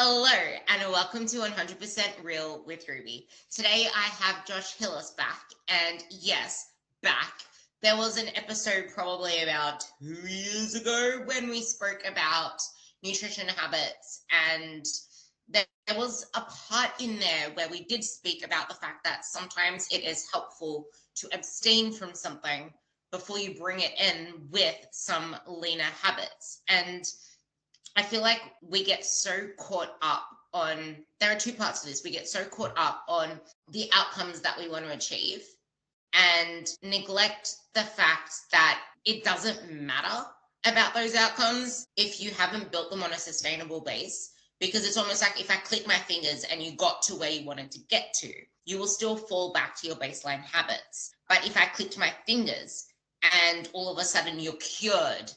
Hello and welcome to 100% Real with Ruby. Today I have Josh Hillis back, and yes, back. There was an episode probably about 2 years ago when we spoke about nutrition habits, and there was a part in there where we did speak about the fact that sometimes it is helpful to abstain from something before you bring it in with some leaner habits. And I feel like we get so caught up on, there are two parts to this. We get so caught up on the outcomes that we want to achieve and neglect the fact that it doesn't matter about those outcomes if you haven't built them on a sustainable base. Because it's almost like if I click my fingers and you got to where you wanted to get to, you will still fall back to your baseline habits. But if I clicked my fingers and all of a sudden you're cured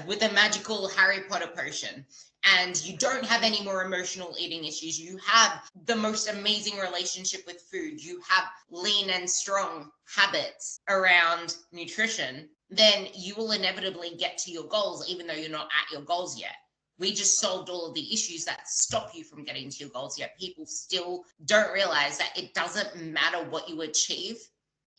with a magical Harry Potter potion, and you don't have any more emotional eating issues. You have the most amazing relationship with food. You have lean and strong habits around nutrition, then you will inevitably get to your goals, even though you're not at your goals yet. We just solved all of the issues that stop you from getting to your goals, yet people still don't realize that it doesn't matter what you achieve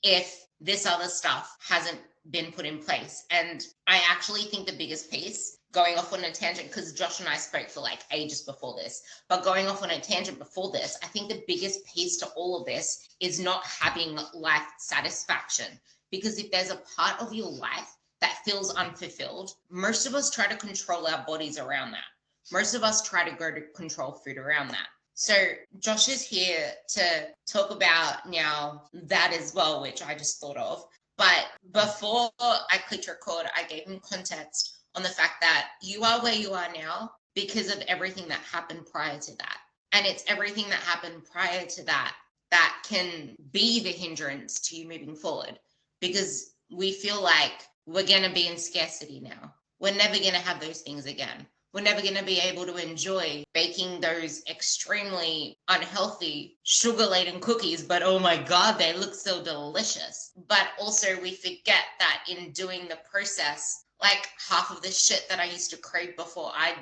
if this other stuff hasn't been put in place. And I actually think the biggest piece, going off on a tangent, because Josh and I spoke for like ages before this, but going off on a tangent before this, I think the biggest piece to all of this is not having life satisfaction. Because if there's a part of your life that feels unfulfilled, most of us try to control our bodies around that. Most of us try to go to control food around that. So Josh is here to talk about now that as well, which I just thought of. But before I clicked record, I gave him context on the fact that you are where you are now because of everything that happened prior to that. And it's everything that happened prior to that that can be the hindrance to you moving forward. Because we feel like we're going to be in scarcity now. We're never going to have those things again. We're never going to be able to enjoy baking those extremely unhealthy sugar-laden cookies, but oh my God, they look so delicious. But also we forget that in doing the process, like half of the shit that I used to crave before, I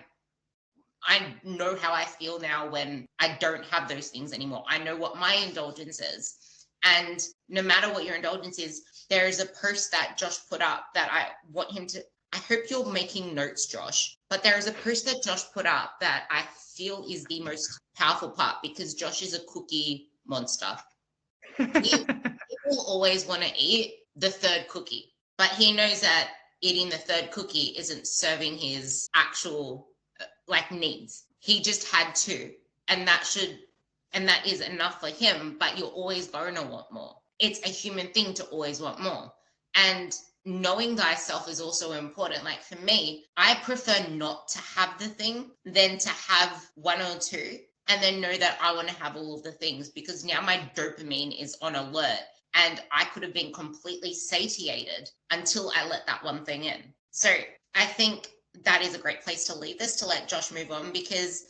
know how I feel now when I don't have those things anymore. I know what my indulgence is. And no matter what your indulgence is, there is a post that Josh put up that I want him to, I hope you're making notes, Josh, but there is a post that Josh put up that I feel is the most powerful part, because Josh is a cookie monster. He will always want to eat the third cookie, but he knows that eating the third cookie isn't serving his actual needs. He just had two, and that is enough for him, but you're always going to want more. It's a human thing to always want more. And knowing thyself is also important. Like for me, I prefer not to have the thing than to have one or two and then know that I want to have all of the things, because now my dopamine is on alert and I could have been completely satiated until I let that one thing in. So I think that is a great place to leave this, to let Josh move on, because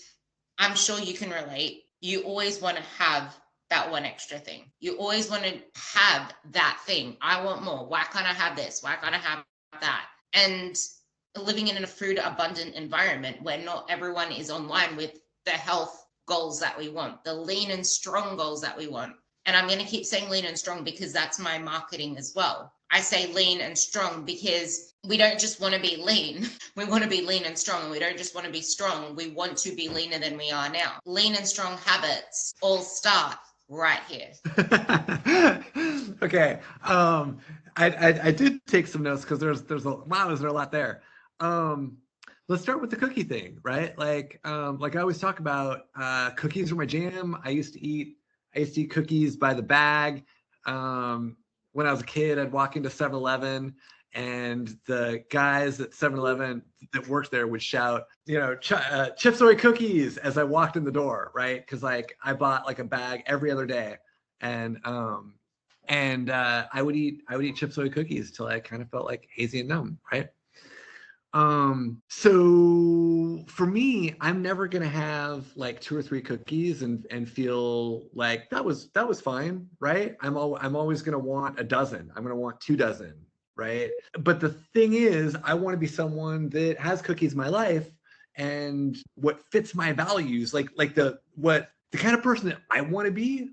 I'm sure you can relate. You always want to have that one extra thing. You always want to have that thing. I want more. Why can't I have this? Why can't I have that? And living in a food abundant environment where not everyone is online with the health goals that we want, the lean and strong goals that we want. And I'm going to keep saying lean and strong because that's my marketing as well. I say lean and strong because we don't just want to be lean. We want to be lean and strong. And we don't just want to be strong. We want to be leaner than we are now. Lean and strong habits all start right here. Okay. I did take some notes because there's a lot there. Let's start with the cookie thing, right? Like I always talk about, cookies are my jam. I used to eat cookies by the bag. When I was a kid, I'd walk into 7-Eleven and the guys at 7-Eleven that worked there would shout, Chips Ahoy cookies as I walked in the door, right? Because I bought a bag every other day, and I would eat Chips Ahoy cookies till I kind of felt like hazy and numb, right? So for me, I'm never gonna have 2 or 3 cookies and feel like that was fine, right? I'm always gonna want a dozen. I'm gonna want 2 dozen, right? But the thing is, I want to be someone that has cookies in my life and what fits my values, like the kind of person that I want to be.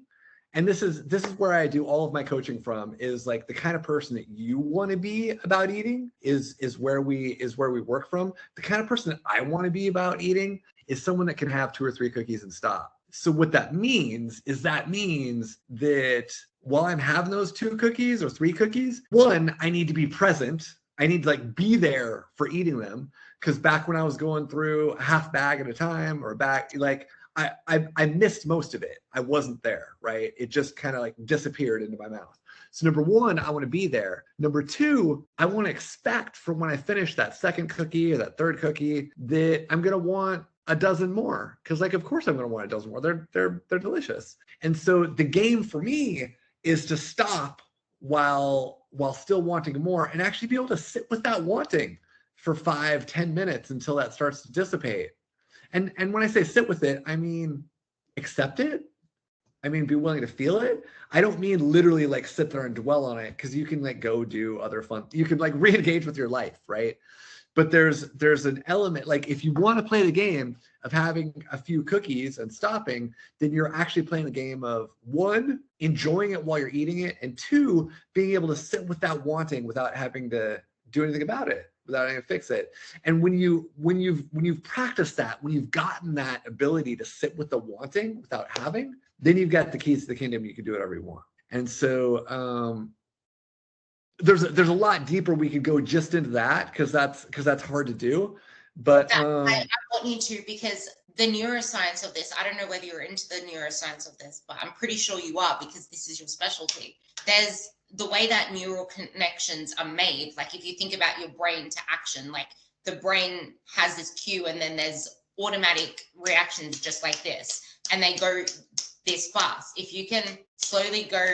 And this is where I do all of my coaching from, is like the kind of person that you want to be about eating is where we work from. The kind of person that I want to be about eating is someone that can have 2 or 3 cookies and stop. So what that means is that while I'm having those 2 cookies or 3 cookies, one, I need to be present. I need to like be there for eating them. Because back when I was going through a half bag at a time or a bag, like I missed most of it. I wasn't there, right? It just kind of like disappeared into my mouth. So number one, I want to be there. Number two, I want to expect from when I finish that second cookie or that third cookie that I'm going to want a dozen more. Because like, of course I'm going to want a dozen more. They're delicious. And so the game for me is to stop while still wanting more and actually be able to sit with that wanting for 5-10 minutes until that starts to dissipate. And when I say sit with it, I mean accept it. I mean be willing to feel it. I don't mean literally like sit there and dwell on it, because you can like go do other fun. You can like re-engage with your life, right? But there's an element, like if you want to play the game of having a few cookies and stopping, then you're actually playing the game of, one, enjoying it while you're eating it, and two, being able to sit with that wanting without having to do anything about it, without having to fix it. And when you've practiced that, when you've gotten that ability to sit with the wanting without having, then you've got the keys to the kingdom. You can do whatever you want. And so there's a lot deeper we could go just into that, because that's hard to do. But I want you to, because the neuroscience of this, I don't know whether you're into the neuroscience of this, but I'm pretty sure you are, because this is your specialty. There's the way that neural connections are made. Like if you think about your brain to action, like the brain has this cue and then there's automatic reactions just like this, and they go this fast. If you can slowly go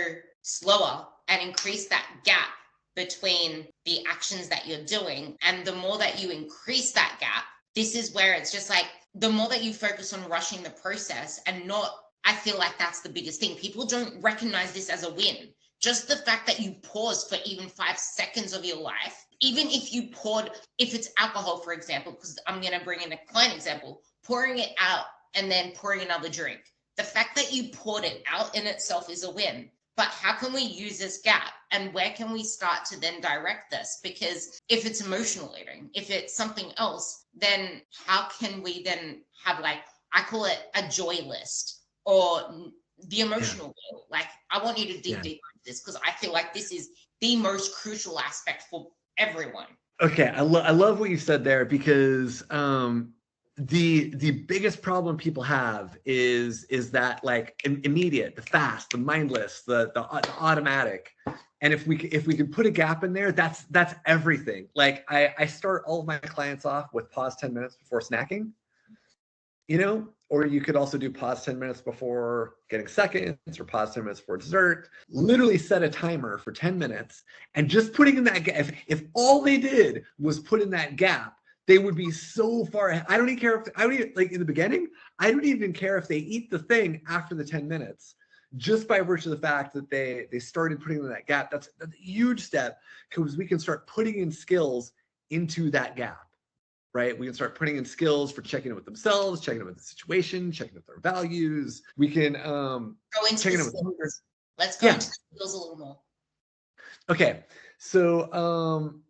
slower and increase that gap between the actions that you're doing, and the more that you increase that gap, this is where it's just like, the more that you focus on rushing the process and not, I feel like that's the biggest thing. People don't recognize this as a win. Just the fact that you pause for even 5 seconds of your life, even if you poured, if it's alcohol, for example, because I'm going to bring in a client example, pouring it out and then pouring another drink. The fact that you poured it out in itself is a win. But how can we use this gap, and where can we start to then direct this? Because if it's emotional eating, if it's something else, then how can we then have, like, I call it a joy list, or the emotional wheel. Like, I want you to dig deep into this, because I feel like this is the most crucial aspect for everyone. Okay, I love what you said there, because the biggest problem people have is that like immediate, the fast, the mindless, the automatic. And if we can put a gap in there, that's everything. Like I start all of my clients off with pause 10 minutes before snacking, or you could also do pause 10 minutes before getting seconds, or pause 10 minutes before dessert. Literally set a timer for 10 minutes, and just putting in that gap. If all they did was put in that gap, they would be so far ahead. I don't even care like in the beginning, I don't even care if they eat the thing after the 10 minutes, just by virtue of the fact that they started putting in that gap. That's a huge step, because we can start putting in skills into that gap, right? We can start putting in skills for checking in with themselves, checking in with the situation, checking with their values. We can go into checking the in skills. with Let's go into the skills a little more. Okay, so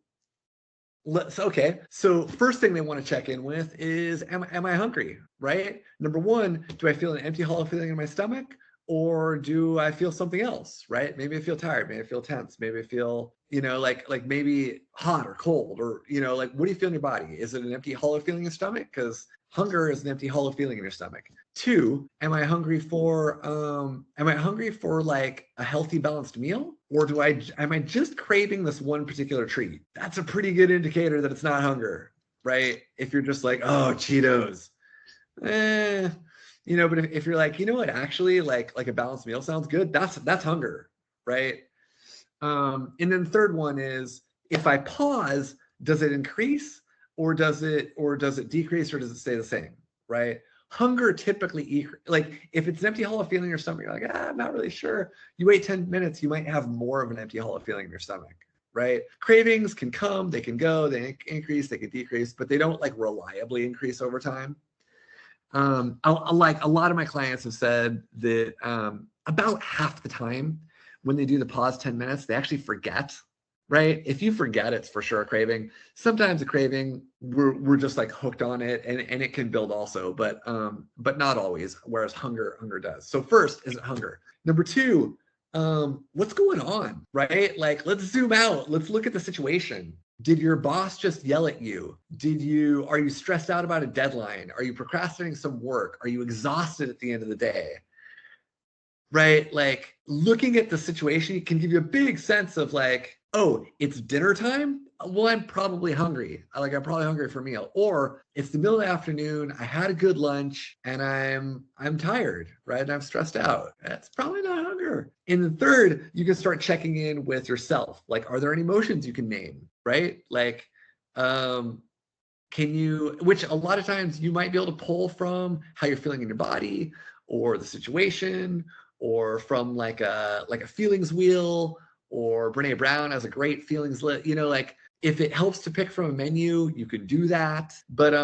so first thing they want to check in with is, am I hungry, right? Number one, do I feel an empty, hollow feeling in my stomach, or do I feel something else, right? Maybe I feel tired, maybe I feel tense, maybe I feel, like maybe hot or cold, or, like, what do you feel in your body? Is it an empty, hollow feeling in your stomach? Because hunger is an empty, hollow feeling in your stomach. Two, am I hungry for like a healthy, balanced meal? Or am I just craving this one particular treat? That's a pretty good indicator that it's not hunger, right? If you're just like, oh, Cheetos, but if you're like, what, actually like a balanced meal sounds good, that's hunger, right? And then the third one is, if I pause, does it increase, or does it decrease, or does it stay the same, right? Hunger typically, like if it's an empty, hollow feeling in your stomach, you're like, I'm not really sure. You wait 10 minutes, you might have more of an empty, hollow feeling in your stomach, right? Cravings can come, they can go, they increase, they can decrease, but they don't like reliably increase over time. Like a lot of my clients have said that about half the time when they do the pause 10 minutes, they actually forget, right? If you forget, it's for sure a craving. Sometimes a craving, we're just like hooked on it, and it can build also, but not always, whereas hunger does. So first, is it hunger? Number two, what's going on, right? Like, let's zoom out. Let's look at the situation. Did your boss just yell at you? Are you stressed out about a deadline? Are you procrastinating some work? Are you exhausted at the end of the day? Right? Like, looking at the situation can give you a big sense of like, oh, it's dinner time. Well, I'm probably hungry. I'm probably hungry for a meal. Or it's the middle of the afternoon. I had a good lunch and I'm tired, right? And I'm stressed out. That's probably not hunger. And the third, you can start checking in with yourself. Like, are there any emotions you can name, right? Like, which a lot of times you might be able to pull from how you're feeling in your body or the situation, or from like a feelings wheel, or Brene Brown has a great feelings list. Like, if it helps to pick from a menu, you can do that. But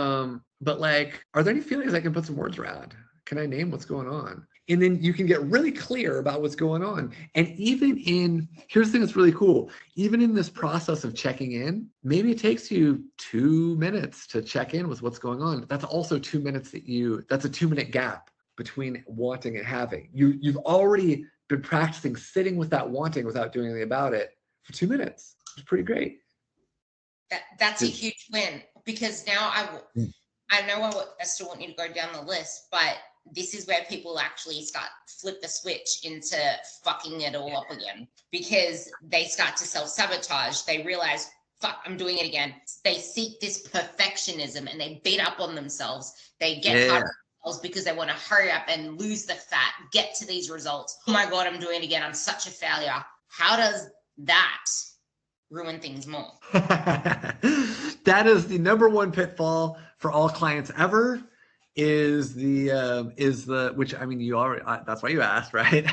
like, are there any feelings I can put some words around? Can I name what's going on? And then you can get really clear about what's going on. And here's the thing that's really cool. Even in this process of checking in, maybe it takes you 2 minutes to check in with what's going on. That's also 2 minutes that's a 2-minute gap between wanting and having. You've already been practicing sitting with that wanting without doing anything about it for 2 minutes. It's pretty great. That's a huge win, because now I know I still want you to go down the list, but this is where people actually flip the switch into fucking it all up again, because they start to self-sabotage. They realize, fuck, I'm doing it again. They seek this perfectionism and they beat up on themselves. They get hard on themselves because they want to hurry up and lose the fat, get to these results. Oh my God, I'm doing it again. I'm such a failure. How does that ruin things more? That is the number one pitfall for all clients ever. Is the which, I mean, you already, that's why you asked, right?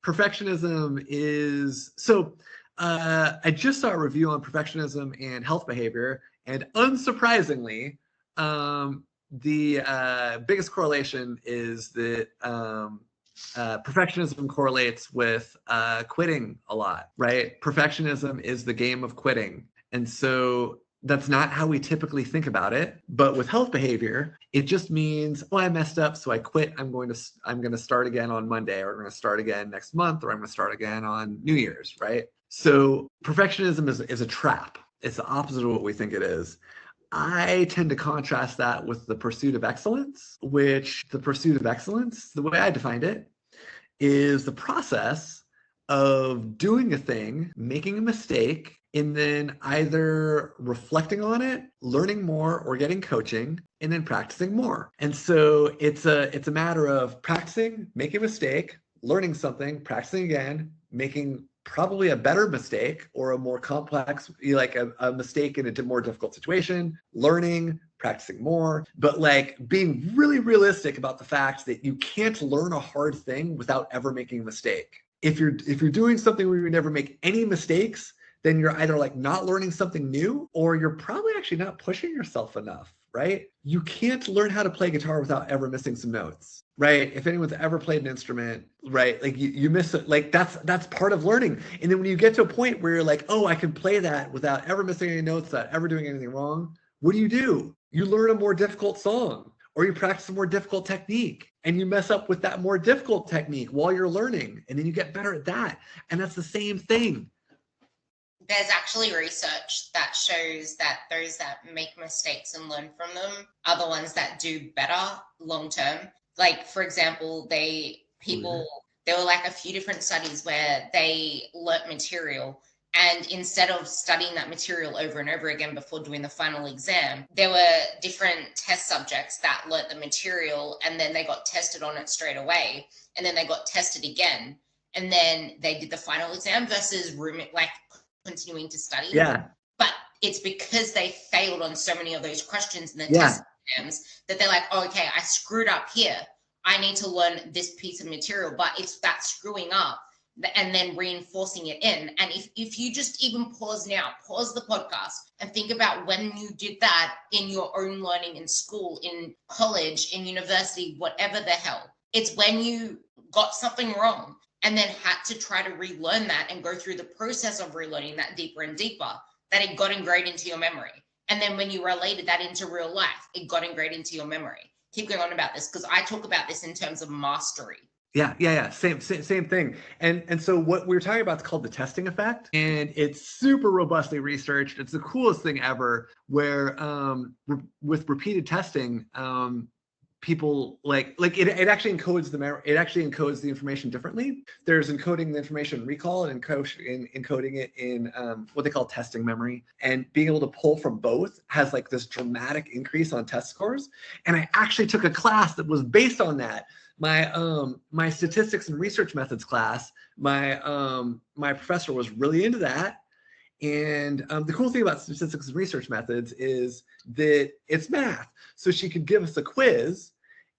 Perfectionism is so. I just saw a review on perfectionism and health behavior, and unsurprisingly, the biggest correlation is that perfectionism correlates with quitting a lot, right? Perfectionism is the game of quitting. And so that's not how we typically think about it. But with health behavior, it just means, oh, I messed up, so I quit. I'm going to start again on Monday, or I'm going to start again next month, or I'm going to start again on New Year's, right? So perfectionism is a trap. It's the opposite of what we think it is. I tend to contrast that with the pursuit of excellence, which the pursuit of excellence, the way I defined it, is the process of doing a thing, making a mistake, and then either reflecting on it, learning more, or getting coaching, and then practicing more. And so it's a matter of practicing, making a mistake, learning something, practicing again, making probably a better mistake or a more complex, like a mistake in a more difficult situation, learning, practicing more, but like being really realistic about the fact that you can't learn a hard thing without ever making a mistake. If you're doing something where you never make any mistakes, then you're either like not learning something new, or you're probably actually not pushing yourself enough, right? You can't learn how to play guitar without ever missing some notes, right? If anyone's ever played an instrument, right, like you miss it, like that's part of learning. And then when you get to a point where you're like, oh, I can play that without ever missing any notes, without ever doing anything wrong, what do? You learn a more difficult song, or you practice a more difficult technique, and you mess up with that more difficult technique while you're learning, and then you get better at that. And that's the same thing. There's actually research that shows that those that make mistakes and learn from them are the ones that do better long term. Like, for example, there were like a few different studies where they learnt material, and instead of studying that material over and over again before doing the final exam, there were different test subjects that learnt the material, and then they got tested on it straight away, and then they got tested again, and then they did the final exam, versus continuing to study. Yeah. But it's because they failed on so many of those questions in the test exams that they're like, oh, okay, I screwed up here. I need to learn this piece of material. But it's that screwing up and then reinforcing it in. And if you just even pause the podcast and think about when you did that in your own learning in school, in college, in university, whatever the hell, it's when you got something wrong and then had to try to relearn that and go through the process of relearning that deeper and deeper, that it got ingrained into your memory. And then when you related that into real life, it got ingrained into your memory. Keep going on about this, because I talk about this in terms of mastery. Yeah. Same thing. And so what we're talking about is called the testing effect, and it's super robustly researched. It's the coolest thing ever. Where with repeated testing, people like it actually encodes the information differently. There's encoding the information recall and encoding it in what they call testing memory, and being able to pull from both has like this dramatic increase on test scores. And I actually took a class that was based on that. My statistics and research methods class, my professor was really into that. And the cool thing about statistics and research methods is that it's math. So she could give us a quiz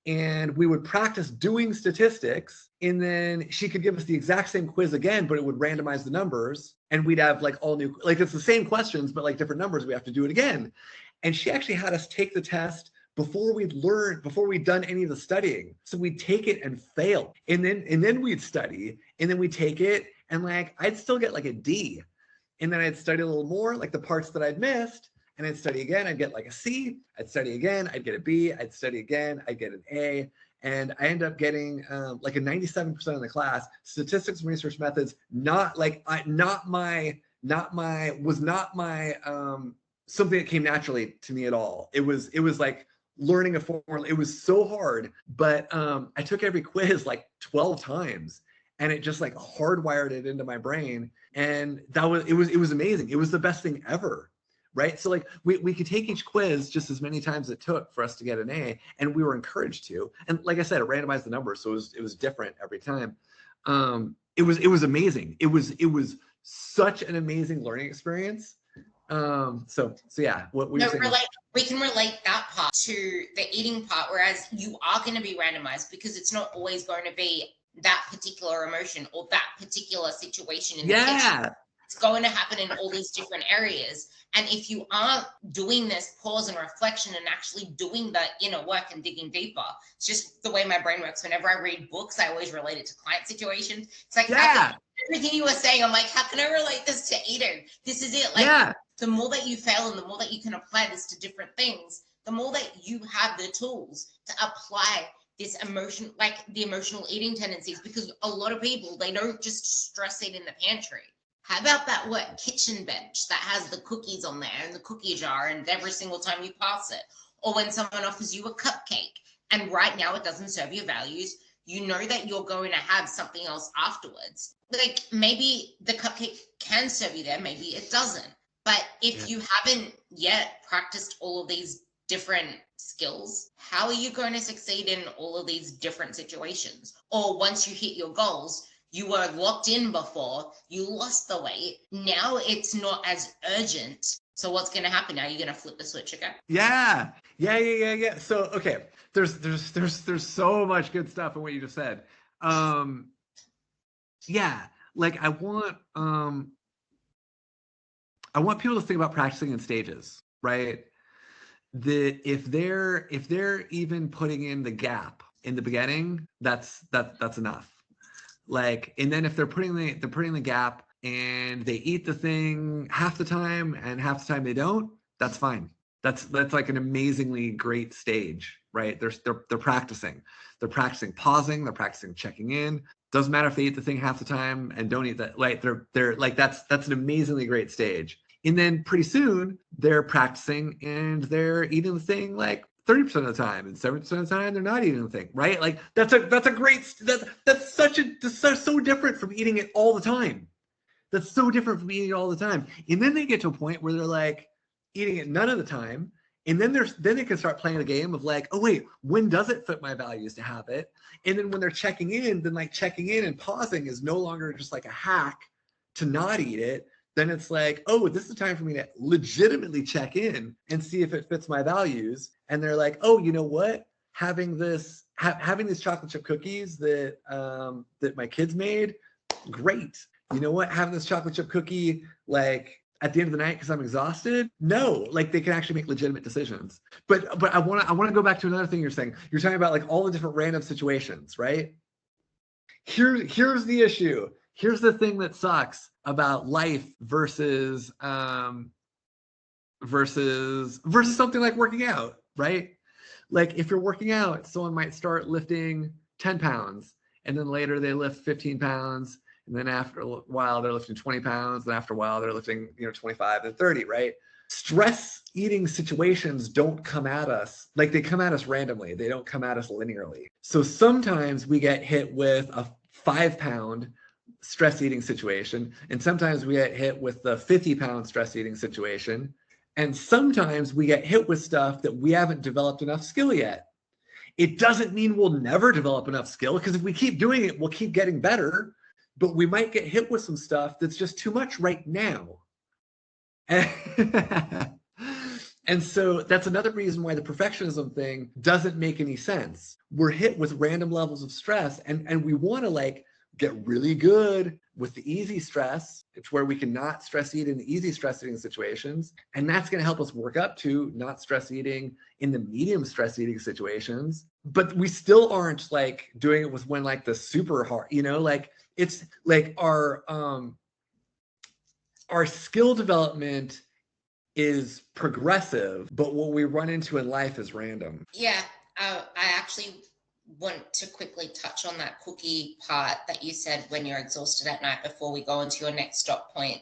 and we would practice doing statistics, and then she could give us the exact same quiz again, but it would randomize the numbers, and we'd have like all new, like it's the same questions, but like different numbers. We have to do it again. And she actually had us take the test before we'd done any of the studying. So we'd take it and fail. And then we'd study, and then we'd take it, and like I'd still get like a D. And then I'd study a little more, like the parts that I'd missed, and I'd study again, I'd get like a C. I'd study again, I'd get a B. I'd study again, I'd get an A. And I ended up getting like a 97% of the class. Statistics and research methods, not my something that came naturally to me at all. It was like learning a formula. It was so hard, but I took every quiz like 12 times, and it just like hardwired it into my brain. And it was amazing. It was the best thing ever, right? So like we could take each quiz just as many times as it took for us to get an A, and we were encouraged to. And like I said, it randomized the numbers, so it was different every time. It was amazing. It was such an amazing learning experience. So yeah, what we we can relate that part to the eating part, whereas you are going to be randomized because it's not always going to be that particular emotion or that particular situation in the kitchen. It's going to happen in all these different areas. And if you aren't doing this pause and reflection and actually doing the inner work and digging deeper, it's just the way my brain works. Whenever I read books, I always relate it to client situations. It's like, everything you were saying, I'm like, how can I relate this to eating? This is it. Like, the more that you fail and the more that you can apply this to different things, the more that you have the tools to apply this emotion, like the emotional eating tendencies, because a lot of people, they don't just stress eat in the pantry. How about that kitchen bench that has the cookies on there and the cookie jar, and every single time you pass it, or when someone offers you a cupcake and right now it doesn't serve your values, you know that you're going to have something else afterwards. Like maybe the cupcake can serve you there, maybe it doesn't. But if you haven't yet practiced all of these different skills, how are you going to succeed in all of these different situations? Or once you hit your goals, you were locked in before, you lost the weight, now it's not as urgent. So what's going to happen now? You're going to flip the switch again? Yeah. So okay, there's so much good stuff in what you just said. Like I want people to think about practicing in stages, right? That if they're even putting in the gap in the beginning, that's enough. Like, and then if they're putting the gap and they eat the thing half the time and half the time they don't, that's fine. That's like an amazingly great stage, right? They're practicing. They're practicing pausing. They're practicing checking in. Doesn't matter if they eat the thing half the time and don't eat that. Like they're like that's an amazingly great stage. And then pretty soon they're practicing and they're eating the thing like 30% of the time, and 70% of the time they're not eating the thing, right? Like that's so different from eating it all the time. That's so different from eating it all the time. And then they get to a point where they're like eating it none of the time. And then they can start playing the game of like, oh wait, when does it fit my values to have it? And then when they're checking in, then like checking in and pausing is no longer just like a hack to not eat it. Then it's like, oh, this is the time for me to legitimately check in and see if it fits my values. And they're like, oh, you know what? Having these chocolate chip cookies that my kids made, Great. You know what? Having this chocolate chip cookie, like at the end of the night because I'm exhausted. No, like they can actually make legitimate decisions. But I want to go back to another thing you're saying. You're talking about like all the different random situations, right? Here's the issue. Here's the thing that sucks about life versus something like working out, right? Like if you're working out, someone might start lifting 10 pounds and then later they lift 15 pounds. And then after a while, they're lifting 20 pounds. And after a while, they're lifting, 25 and 30, right? Stress eating situations don't come at us. Like they come at us randomly. They don't come at us linearly. So sometimes we get hit with a 5-pound stress eating situation. And sometimes we get hit with the 50-pound stress eating situation. And sometimes we get hit with stuff that we haven't developed enough skill yet. It doesn't mean we'll never develop enough skill, because if we keep doing it, we'll keep getting better. But we might get hit with some stuff that's just too much right now. And so that's another reason why the perfectionism thing doesn't make any sense. We're hit with random levels of stress, and we want to like get really good with the easy stress. It's where we can not stress eat in the easy stress eating situations. And that's going to help us work up to not stress eating in the medium stress eating situations. But we still aren't like doing it with when like the super hard, like it's like our skill development is progressive, but what we run into in life is random. Yeah, I actually want to quickly touch on that cookie part that you said when you're exhausted at night before we go into your next stop point.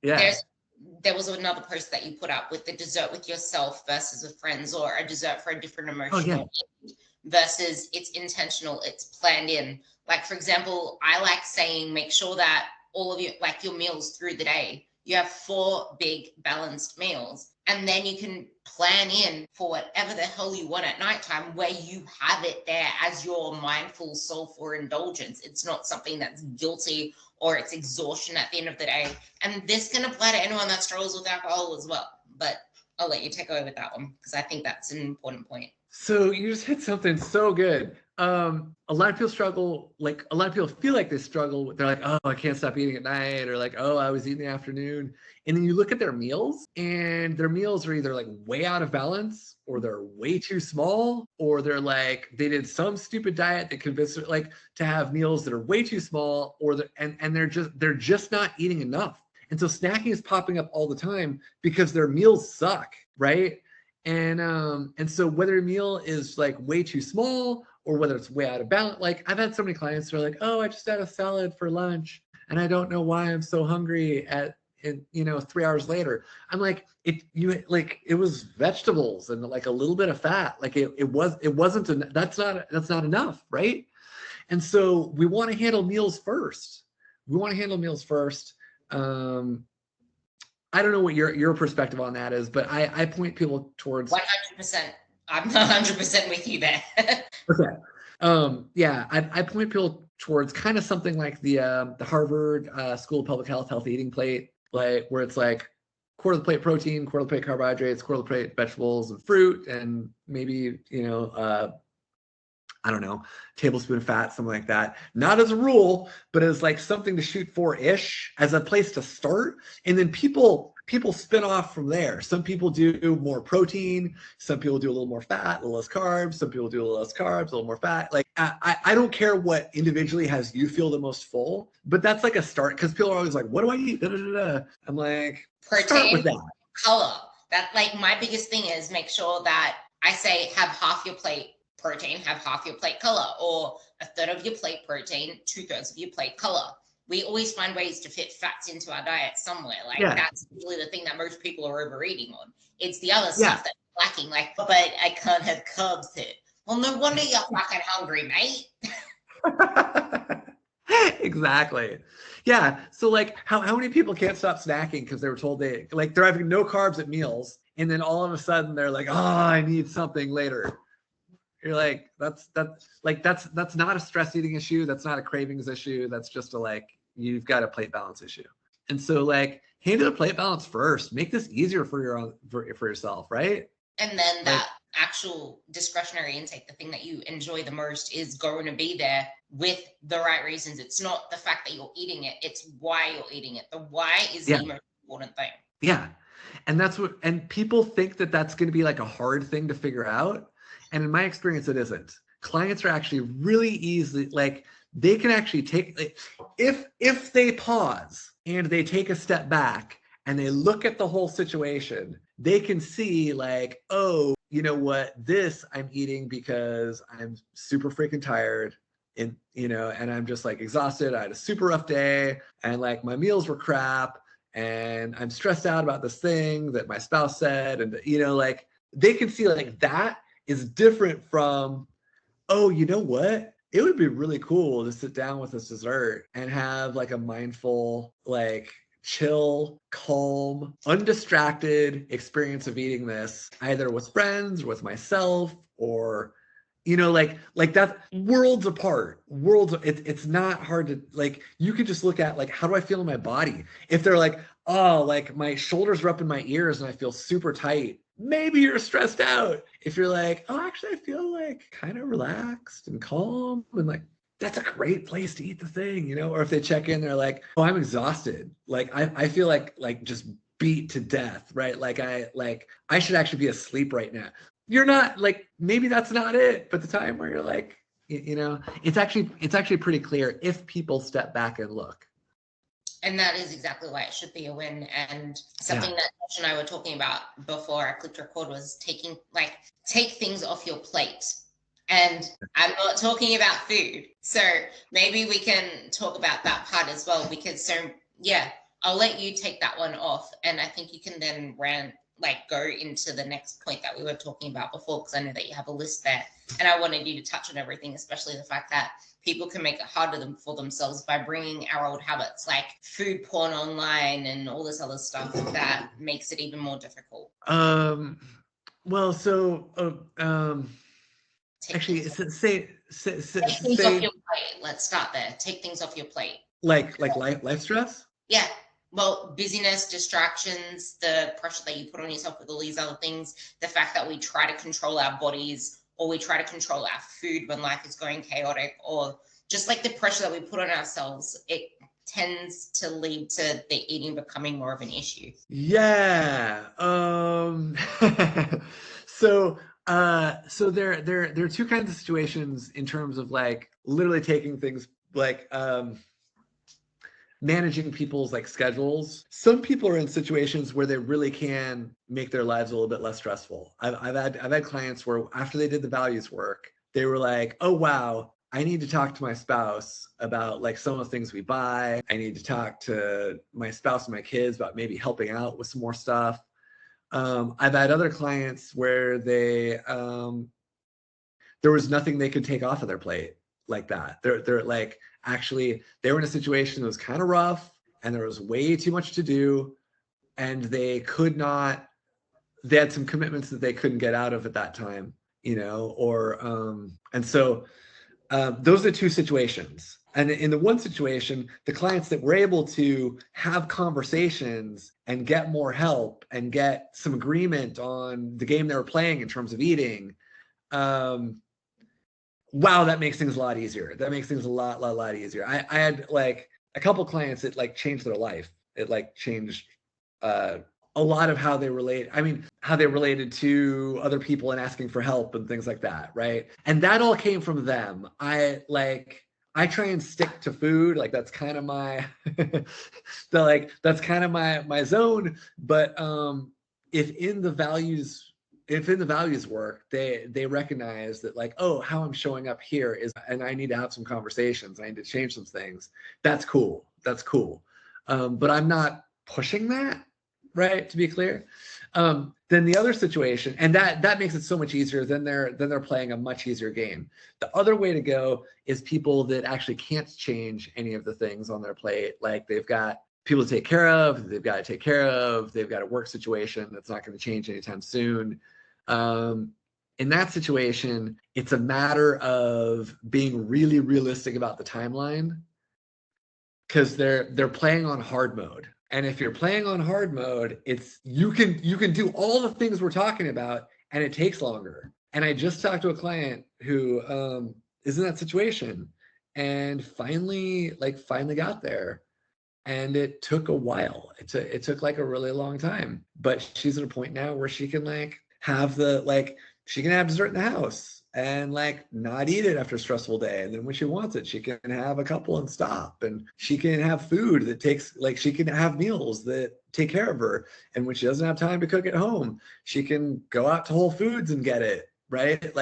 Yeah. There was another post that you put up with the dessert with yourself versus with friends, or a dessert for a different emotional versus it's intentional, it's planned in. Like, for example, I like saying, make sure that all of your meals through the day, you have 4 big balanced meals, and then you can plan in for whatever the hell you want at nighttime, where you have it there as your mindful, soulful indulgence. It's not something that's guilty or it's exhaustion at the end of the day. And this can apply to anyone that struggles with alcohol as well. But I'll let you take over with that one, because I think that's an important point. So you just hit something so good. A lot of people struggle, like a lot of people feel like they struggle. They're like, oh, I can't stop eating at night, or like, oh, I was eating in the afternoon. And then you look at their meals, and their meals are either like way out of balance, or they're way too small, or they're like, they did some stupid diet that convinced them like to have meals that are way too small, or they're just not eating enough. And so snacking is popping up all the time because their meals suck, right? And so whether a meal is like way too small or whether it's way out of balance, like I've had so many clients who are like, oh, I just had a salad for lunch and I don't know why I'm so hungry 3 hours later. I'm like, it was vegetables and like a little bit of fat. Like that's not enough, right? And so we want to handle meals first. I don't know what your perspective on that is, but I point people towards 100%. I'm 100% with you there. Okay. I point people towards kind of something like the Harvard School of Public Health healthy eating plate, like where it's like quarter of the plate protein, quarter of the plate carbohydrates, quarter of the plate vegetables and fruit, and maybe I don't know, tablespoon of fat, something like that. Not as a rule, but as like something to shoot for-ish, as a place to start. And then people spin off from there. Some people do more protein. Some people do a little more fat, a little less carbs. Some people do a little less carbs, a little more fat. Like I don't care what individually has you feel the most full, but that's like a start, because people are always like, what do I eat? Da, da, da, da. I'm like, protein, start with that. Color. That, like, my biggest thing is make sure that I say have half your plate protein, have half your plate color, or a third of your plate protein, 2/3 of your plate color. We always find ways to fit fats into our diet somewhere. Like that's usually the thing that most people are overeating on. It's the other stuff that's lacking. Like, but I can't have carbs here. Well, no wonder you're fucking hungry, mate. Exactly. Yeah. So like how many people can't stop snacking because they were told they're having no carbs at meals, and then all of a sudden they're like, oh, I need something later. You're like, that's not a stress eating issue. That's not a cravings issue. That's just you've got a plate balance issue. And so like handle the plate balance first. Make this easier for yourself, right? And then that actual discretionary intake, the thing that you enjoy the most, is going to be there with the right reasons. It's not the fact that you're eating it, it's why you're eating it. The why is the most important thing. Yeah. And that's what, and people think that that's going to be like a hard thing to figure out. And in my experience, it isn't. Clients are actually really easily, like, they can actually take, like, if they pause and they take a step back and they look at the whole situation, they can see like, oh, you know what, this I'm eating because I'm super freaking tired, and and I'm just like exhausted. I had a super rough day, and like my meals were crap, and I'm stressed out about this thing that my spouse said, and like they can see like that is different from, oh, you know what? It would be really cool to sit down with this dessert and have like a mindful, like chill, calm, undistracted experience of eating this, either with friends, with myself, or like that, worlds apart. It's not hard to, like, you could just look at like, how do I feel in my body? If they're like, oh, like my shoulders are up in my ears and I feel super tight, maybe you're stressed out. If you're like, oh, actually I feel like kind of relaxed and calm, and like, that's a great place to eat the thing, or if they check in, they're like, oh, I'm exhausted. Like I feel like just beat to death, right? Like I should actually be asleep right now. You're not, like, maybe that's not it, but the time where you're like, it's actually pretty clear if people step back and look. And that is exactly why it should be a win. And something that Josh and I were talking about before I clicked record was take things off your plate. And I'm not talking about food. So maybe we can talk about that part as well, because I'll let you take that one off. And I think you can then go into the next point that we were talking about before, because I know that you have a list there. And I wanted you to touch on everything, especially the fact that people can make it harder for themselves by bringing our old habits like food porn online and all this other stuff that makes it even more difficult. Actually, take things off your plate. Let's start there. Take things off your plate. Like life stress? Yeah. Well, busyness, distractions, the pressure that you put on yourself with all these other things, the fact that we try to control our bodies, or we try to control our food when life is going chaotic, or just like the pressure that we put on ourselves, it tends to lead to the eating becoming more of an issue. Yeah. So there are two kinds of situations in terms of like literally taking things like managing people's like schedules. Some people are in situations where they really can make their lives a little bit less stressful. I've had clients where after they did the values work, they were like, oh wow, I need to talk to my spouse about like some of the things we buy. I need to talk to my spouse and my kids about maybe helping out with some more stuff. I've had other clients where there was nothing they could take off of their plate like that. They're like, actually, they were in a situation that was kind of rough and there was way too much to do, and they had some commitments that they couldn't get out of at that time, and so those are two situations. And in the one situation, the clients that were able to have conversations and get more help and get some agreement on the game they were playing in terms of eating, wow, that makes things a lot easier. That makes things a lot easier. I had like a couple clients that like changed their life. It like changed a lot of how they relate. I mean, how they related to other people and asking for help and things like that, right? And that all came from them. I try and stick to food. Like that's kind of my that's kind of my zone. But if in the values work, they recognize that like, oh, how I'm showing up here is, and I need to have some conversations. I need to change some things. That's cool. But I'm not pushing that, right? To be clear. Then the other situation, and that makes it so much easier. Then they're playing a much easier game. The other way to go is people that actually can't change any of the things on their plate. Like they've got people to take care of, they've got a work situation that's not going to change anytime soon. In that situation, it's a matter of being really realistic about the timeline, because they're playing on hard mode. And if you're playing on hard mode, it's you can do all the things we're talking about and it takes longer. And I just talked to a client who is in that situation and finally got there. And it took a while. It took like a really long time. But she's at a point now where she can like have she can have dessert in the house and like not eat it after a stressful day. And then when she wants it, she can have a couple and stop. And she can have food that takes she can have meals that take care of her. And when she doesn't have time to cook at home, she can go out to Whole Foods and get it. Right?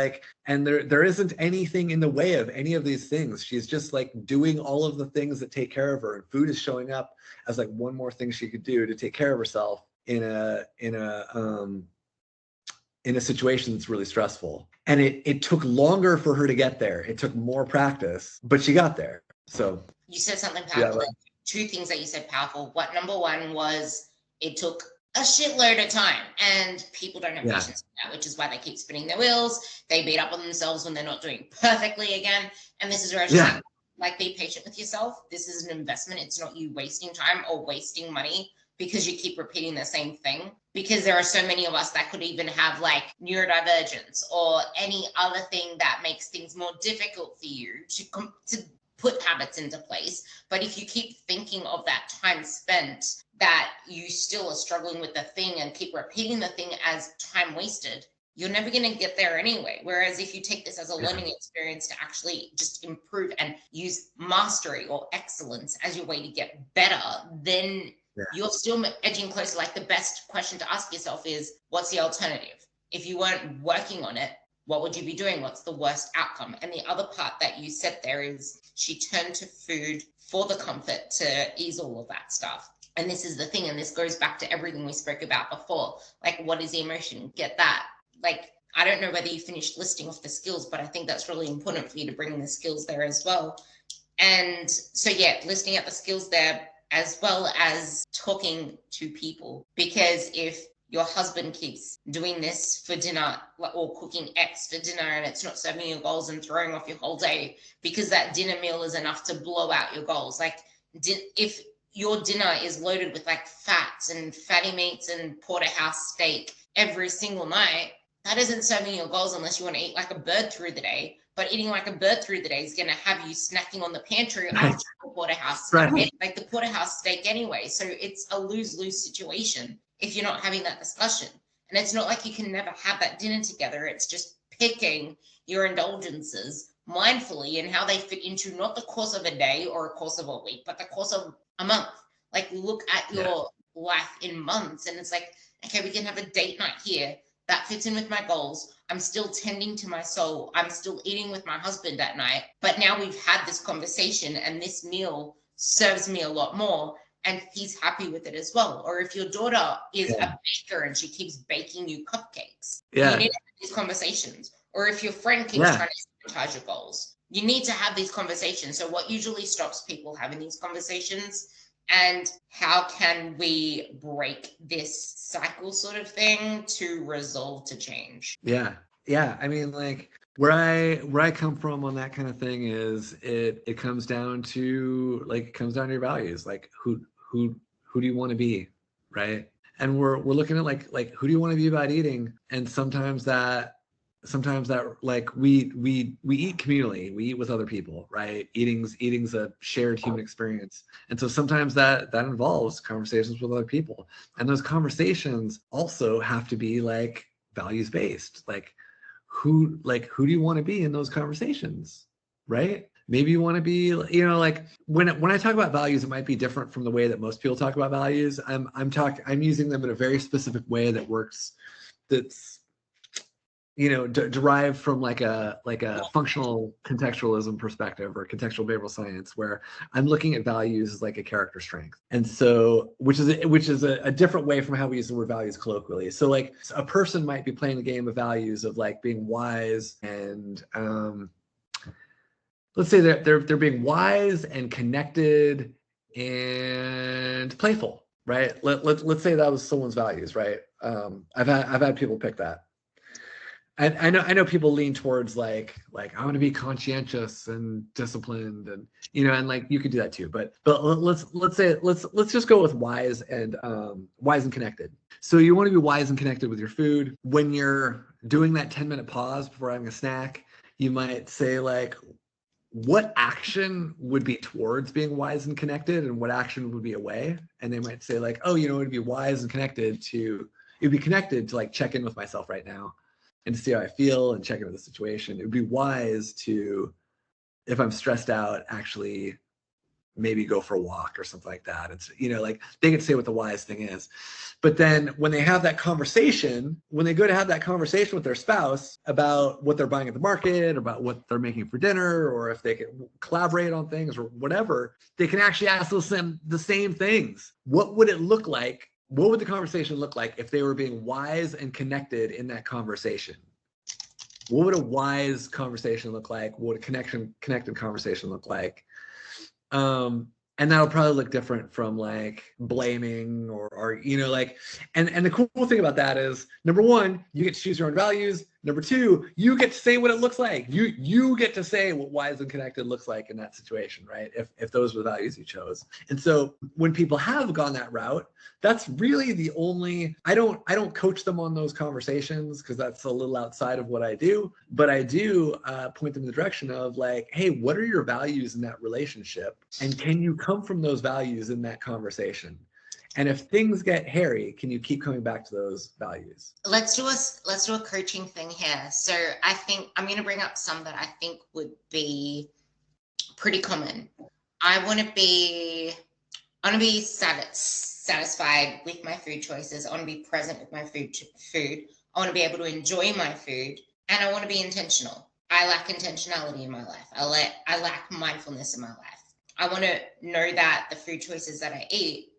And there isn't anything in the way of any of these things. She's just like doing all of the things that take care of her. And food is showing up as like one more thing she could do to take care of herself in a situation that's really stressful. And it took longer for her to get there. It took more practice, but she got there. So you said something powerful. Two things that you said powerful. What number one was it took a shitload of time, and people don't have patience for that, which is why they keep spinning their wheels. They beat up on themselves when they're not doing perfectly again. And this is where I just like be patient with yourself. This is an investment. It's not you wasting time or wasting money because you keep repeating the same thing. Because there are so many of us that could even have like neurodivergence or any other thing that makes things more difficult for you to put habits into place. But if you keep thinking of that time spent that you still are struggling with the thing and keep repeating the thing as time wasted, you're never going to get there anyway. Whereas if you take this as a learning experience to actually just improve and use mastery or excellence as your way to get better, then you're still edging closer. Like the best question to ask yourself is, what's the alternative? If you weren't working on it, what would you be doing? What's the worst outcome? And the other part that you said there is she turned to food for the comfort to ease all of that stuff. And this is the thing, and this goes back to everything we spoke about before. Like, what is the emotion? Get that. Like, I don't know whether you finished listing off the skills, but I think that's really important for you to bring the skills there as well. And so, listing out the skills there as well as talking to people. Because if your husband keeps doing this for dinner or cooking X for dinner and it's not serving your goals and throwing off your whole day because that dinner meal is enough to blow out your goals. Like, if your dinner is loaded with like fats and fatty meats and porterhouse steak every single night, that isn't serving your goals unless you want to eat like a bird through the day. But eating like a bird through the day is going to have you snacking on the pantry after the porterhouse steak, like the porterhouse steak anyway. So it's a lose-lose situation if you're not having that discussion. And it's not like you can never have that dinner together. It's just picking your indulgences mindfully and how they fit into not the course of a day or a course of a week, but the course of a month. Like, look at your life in months, and it's like, okay, we can have a date night here that fits in with my goals. I'm still tending to my soul. I'm still eating with my husband at night, but now we've had this conversation and this meal serves me a lot more, and he's happy with it as well. Or if your daughter is a baker and she keeps baking you cupcakes, you need to have these conversations. Or if your friend keeps trying to sabotage your goals, you need to have these conversations. So what usually stops people having these conversations, and how can we break this cycle sort of thing to resolve to change? Yeah. I mean, like where I come from on that kind of thing is it comes down to your values. Like who do you want to be, right? And we're looking at like who do you want to be about eating? And sometimes that like we eat communally, we eat with other people, right? Eating's a shared human experience. And so sometimes that involves conversations with other people. And those conversations also have to be like values based. Like who do you want to be in those conversations, right? Maybe you want to be, like when I talk about values, it might be different from the way that most people talk about values. I'm using them in a very specific way that works, that's derived from like a functional contextualism perspective or contextual behavioral science, where I'm looking at values as like a character strength. And so, which is a different way from how we use the word values colloquially. So like a person might be playing the game of values of like being wise and, let's say that they're being wise and connected and playful, right? Let's say that was someone's values, right? I've had people pick that. I know people lean towards like I want to be conscientious and disciplined, and and like you could do that too. But let's just go with wise and connected. So you want to be wise and connected with your food. When you're doing that 10-minute pause before having a snack, you might say like, what action would be towards being wise and connected, and what action would be away? And they might say like, oh, it'd be wise and connected to, it'd be connected to like check in with myself right now and to see how I feel and check in with the situation. It would be wise to, if I'm stressed out, actually maybe go for a walk or something like that. It's, like they can say what the wise thing is. But then when they have that conversation, when they go to have that conversation with their spouse about what they're buying at the market, about what they're making for dinner, or if they can collaborate on things or whatever, they can actually ask them the same things. What would it look like? What would the conversation look like if they were being wise and connected in that conversation? What would a wise conversation look like? What would a connected conversation look like? And that'll probably look different from like blaming or like, and the cool thing about that is, number one, you get to choose your own values. Number two, you get to say what it looks like. You get to say what wise and connected looks like in that situation, right? If those were the values you chose. And so when people have gone that route, that's really the only, I don't coach them on those conversations because that's a little outside of what I do, but I do point them in the direction of like, hey, what are your values in that relationship? And can you come from those values in that conversation? And if things get hairy, can you keep coming back to those values? Let's do a coaching thing here. So I think I'm going to bring up some that I think would be pretty common. I want to be satisfied with my food choices. I want to be present with my food. I want to be able to enjoy my food, and I want to be intentional. I lack intentionality in my life. I lack mindfulness in my life. I want to know that the food choices that I eat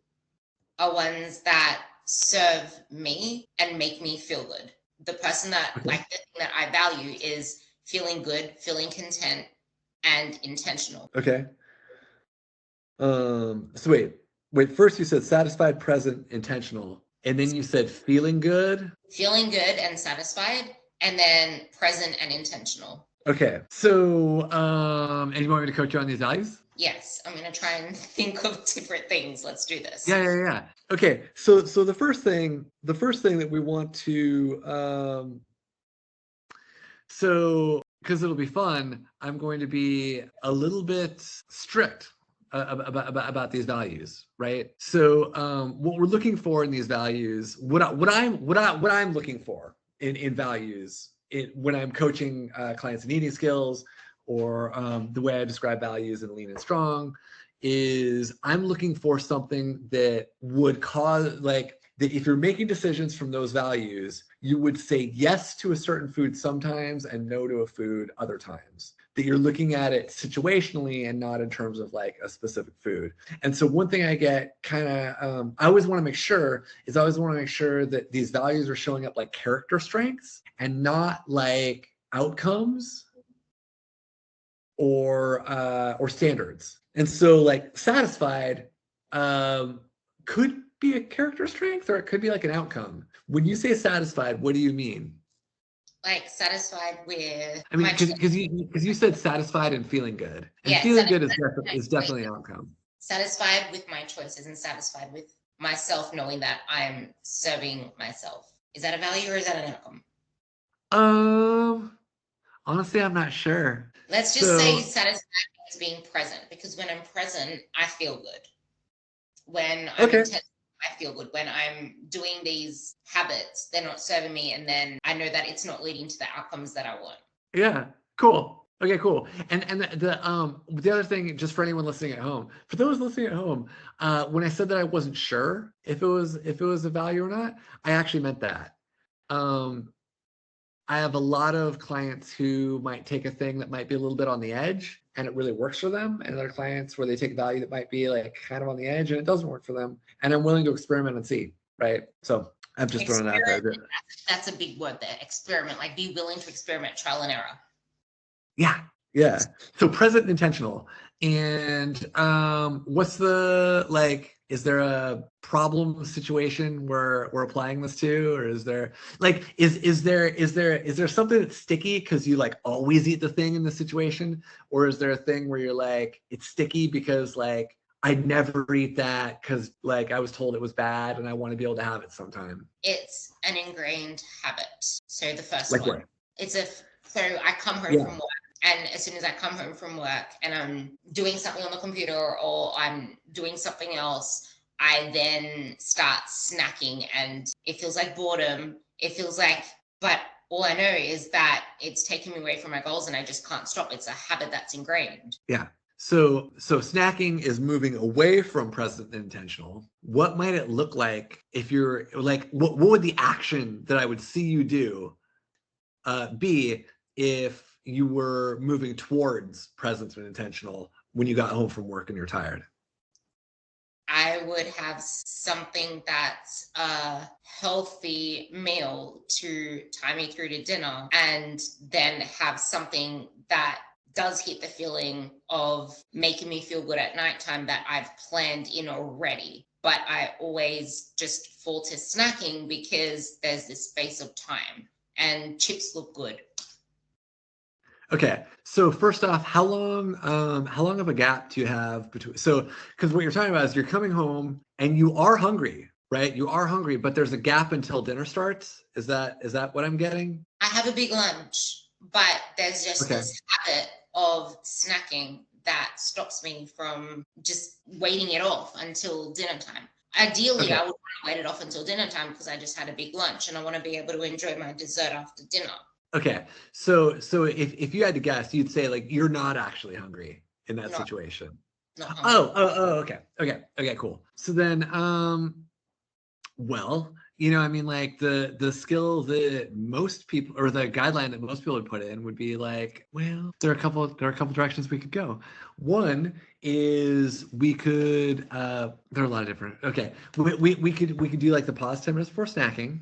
are ones that serve me and make me feel good. The person that, like, the thing that I value is feeling good, feeling content, and intentional. Okay. So wait. First you said satisfied, present, intentional, and then you said feeling good. Feeling good and satisfied, and then present and intentional. Okay. So, and you want me to coach you on these values? Yes, I'm going to try and think of different things. Let's do this. Yeah. Okay. So the first thing that we want to, so because it'll be fun, I'm going to be a little bit strict about these values, right? So what we're looking for in these values, what I'm looking for in values, when I'm coaching clients in eating skills, or the way I describe values in Lean and Strong, is I'm looking for something that would cause, like, that if you're making decisions from those values, you would say yes to a certain food sometimes and no to a food other times. That you're looking at it situationally and not in terms of like a specific food. And so one thing I get kind of, I always want to make sure that these values are showing up like character strengths and not like outcomes or standards. And so like satisfied could be a character strength, or it could be like an outcome. When you say satisfied, what do you mean? Like satisfied with, I mean, because you said satisfied and feeling good, and yeah, feeling good is definitely an outcome. Satisfied with my choices and satisfied with myself, knowing that I'm serving myself. Is that a value or is that an outcome? Honestly, I'm not sure. Let's just say satisfied means being present, because when I'm present, I feel good. When I'm intense, I feel good. When I'm doing these habits, they're not serving me, and then I know that it's not leading to the outcomes that I want. Yeah, cool. Okay, cool. And the other thing, just for anyone listening at home, for those listening at home, when I said that I wasn't sure if it was a value or not, I actually meant that. I have a lot of clients who might take a thing that might be a little bit on the edge and it really works for them, and other clients where they take a value that might be like kind of on the edge and it doesn't work for them, and I'm willing to experiment and see, right? So I'm just throwing it out there. That's a big word there, experiment. Like, be willing to experiment, trial and error. Yeah. So present and intentional. And what's the, like, Is there a problem situation we're applying this to, or is there like is there something that's sticky because you like always eat the thing in the situation, or is there a thing where you're like it's sticky because like I never eat that because like I was told it was bad and I want to be able to have it sometime? It's an ingrained habit. So the first Like one, what? so I come home Yeah. from work, and as soon as I come home from work and I'm doing something on the computer or I'm doing something else, I then start snacking, and it feels like boredom. It feels like, but all I know is that it's taking me away from my goals and I just can't stop. It's a habit that's ingrained. Yeah. So snacking is moving away from present and intentional. What might it look like if you're like what would the action that I would see you do be if you were moving towards present and intentional when you got home from work and you're tired? I would have something that's a healthy meal to tie me through to dinner, and then have something that does hit the feeling of making me feel good at nighttime that I've planned in already. But I always just fall to snacking because there's this space of time, and chips look good. Okay, so first off, how long of a gap do you have between? So, because what you're talking about is you're coming home and you are hungry, right? You are hungry, but there's a gap until dinner starts. Is that what I'm getting? I have a big lunch, but there's just Okay, this habit of snacking that stops me from just waiting it off until dinner time. Ideally, okay, I would want to wait it off until dinner time because I just had a big lunch and I want to be able to enjoy my dessert after dinner. okay. So if you had to guess, you'd say like you're not actually hungry in that Not situation. not hungry. Oh, okay, cool. So then, well, I mean, like the skill that most people, or the guideline that most people would put in would be like, well, there are a couple directions we could go. One is we could, there are a lot of different. Okay, we could do like the pause 10 minutes before snacking,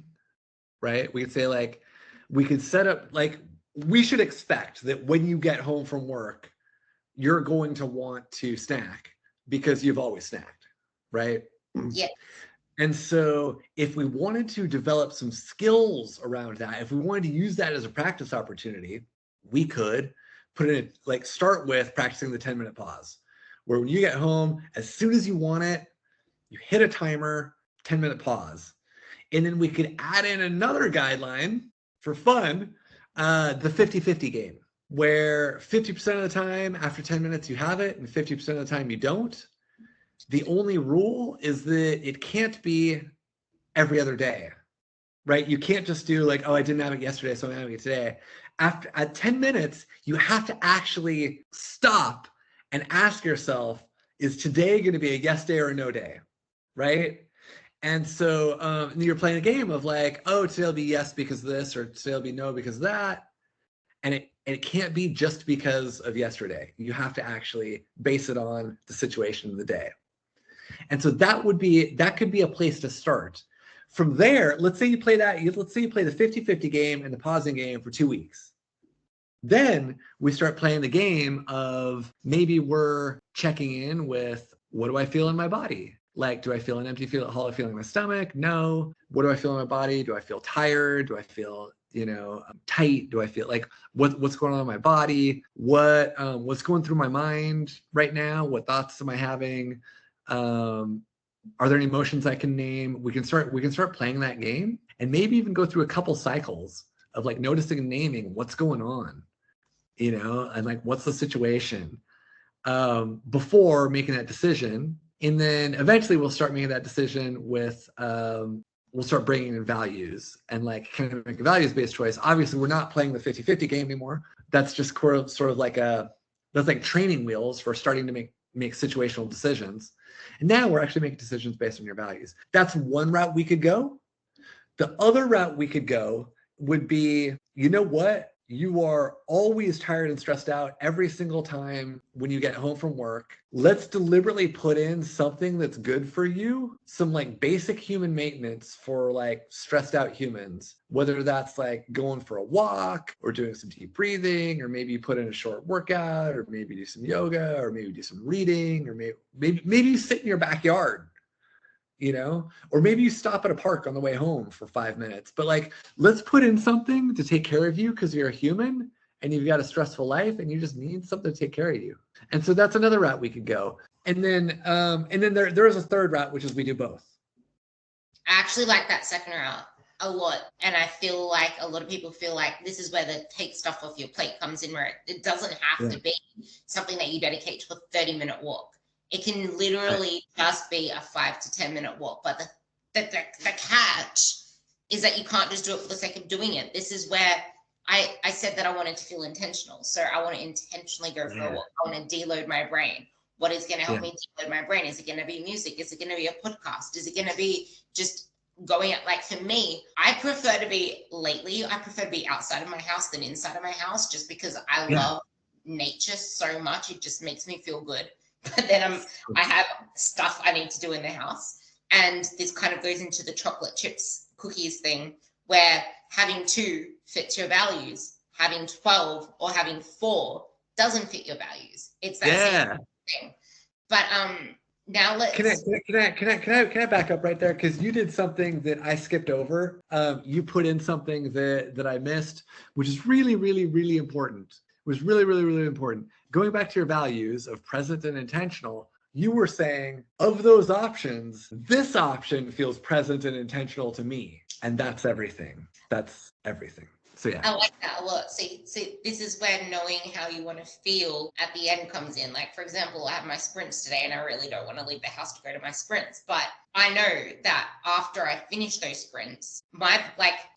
right? We could say like, we could set up like we should expect that when you get home from work, you're going to want to snack because you've always snacked, right? Yeah. And so, if we wanted to develop some skills around that, if we wanted to use that as a practice opportunity, we could put it like start with practicing the 10-minute pause, where when you get home, as soon as you want it, you hit a timer, 10-minute pause. And then we could add in another guideline for fun, the 50-50 game, where 50% of the time after 10 minutes you have it, and 50% of the time you don't. The only rule is that it can't be every other day, right? You can't just do like, oh, I didn't have it yesterday, so I'm having it today. After at 10 minutes, you have to actually stop and ask yourself, is today going to be a yes day or a no day, right? And so you're playing a game of like, oh, today will be yes because of this, or today will be no because of that. And it can't be just because of yesterday. You have to actually base it on the situation of the day. And so that could be a place to start. From there, let's say you play the 50-50 game and the pausing game for 2 weeks. Then we start playing the game of maybe we're checking in with, what do I feel in my body? Like, do I feel an empty hollow feeling in my stomach? No. What do I feel in my body? Do I feel tired? Do I feel, tight? Do I feel like what's going on in my body? What's going through my mind right now? What thoughts am I having? Are there any emotions I can name? We can start playing that game, and maybe even go through a couple cycles of like noticing and naming what's going on, and like what's the situation, before making that decision. And then eventually we'll start making that decision with, we'll start bringing in values and like kind of make a values-based choice. Obviously, we're not playing the 50-50 game anymore. That's just sort of like that's like training wheels for starting to make situational decisions. And now we're actually making decisions based on your values. That's one route we could go. The other route we could go would be, you know what? You are always tired and stressed out every single time when you get home from work. Let's deliberately put in something that's good for you, some like basic human maintenance for like stressed out humans, whether that's like going for a walk or doing some deep breathing, or maybe you put in a short workout, or maybe do some yoga, or maybe do some reading, or maybe you sit in your backyard, or maybe you stop at a park on the way home for 5 minutes, but like, let's put in something to take care of you because you're a human and you've got a stressful life and you just need something to take care of you. And so that's another route we could go. And then there is a third route, which is we do both. I actually like that second route a lot. And I feel like a lot of people feel like this is where the take stuff off your plate comes in, where it doesn't have to be something that you dedicate to a 30-minute walk. It can literally just be a 5 to 10-minute walk. But the catch is that you can't just do it for the sake of doing it. This is where I said that I wanted to feel intentional. So I want to intentionally go for a walk. I want to deload my brain. What is going to help me deload my brain? Is it going to be music? Is it going to be a podcast? Is it going to be just going out? Like for me, I prefer to be outside of my house than inside of my house, just because I love nature so much. It just makes me feel good. But then I have stuff I need to do in the house. And this kind of goes into the chocolate chips cookies thing, where having 2 fits your values, having 12 or having 4 doesn't fit your values. It's that same thing. But now let's can I back up right there, because you did something that I skipped over. You put in something that I missed, which is really, really, really important. It was really, really, really important. Going back to your values of present and intentional, you were saying, of those options, this option feels present and intentional to me. And that's everything. That's everything. So yeah. I like that a lot. See, this is where knowing how you want to feel at the end comes in. Like, for example, I have my sprints today and I really don't want to leave the house to go to my sprints. But I know that after I finish those sprints,